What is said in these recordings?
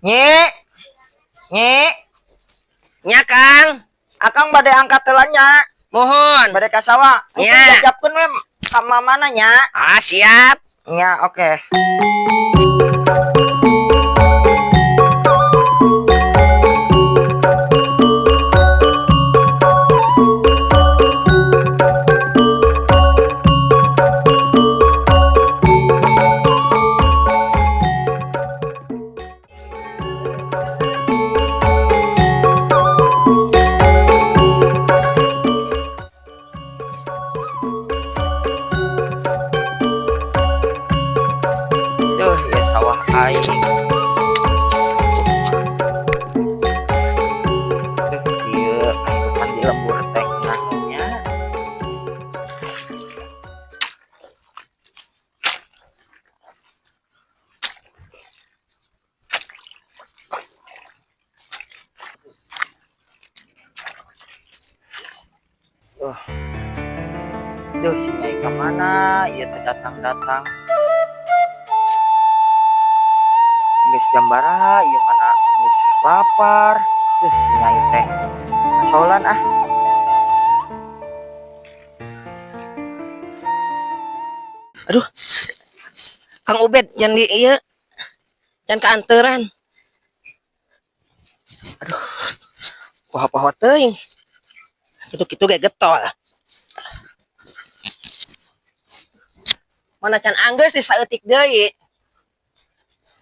Nyi, nyi, Nya Kang, akang bade angkat telannya, mohon. bade kasawa. Nya. Jajapkeun we sama mana nya? Ah, siap. Nya, oke. Duh, ya sawah aing. Duh, ieu kehidupan di lembur teh naonnya. Duh, si Nyai kemana? Ieu teh datang-datang. Geus jam baraha ieu mana geus lapar. Duh, si Nyai teh asolan ah. Aduh. Kang Ubed jangan di ieu. Jangan keanteran. Aduh. Poho-poho teuing. Kitu-kitu ge getol. Mana can anggeus di saeutik deui.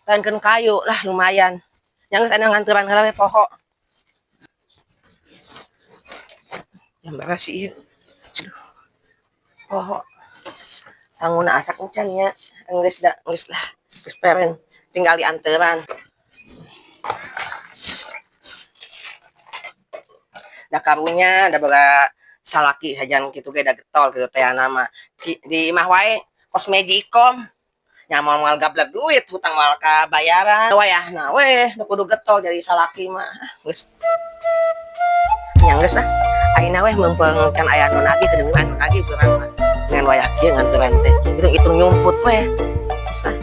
Tankeun kayu lah lumayan. Yang sana nganteran heula we poho. Yang beres sih ieu. Aduh. Poho. Sanguna asak encan nya. Geus lah. Geus peren. Tinggal dianteran. Da karunya da boga salaki sajan kitu ge da getol kitu teh nama. Di imah wae kos Magicom. Nya moal gablek duit hutang moal kabayaran. Wayahna we da kudu getol jadi salaki mah. Geus. Nya geus lah. Ayeuna we meumpeng can aya nu nagih kedengeran nagih beurang mah. Ngan wayah kieu nganteran teh. Hitung nyumput we. Geus lah.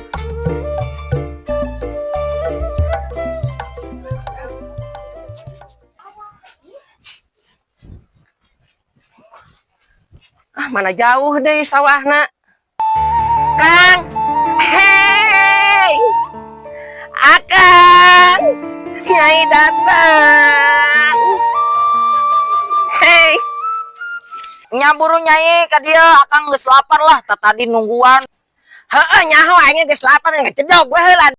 Ah, mana jauh deh sawahna. Kang. Hei. Akang. Nyai datang. Hei. Nya buru Nyai ka dieu akang geus lapar lah, tadi nungguan. Heeh, nyaho aing geus lapar ngecedog we heula.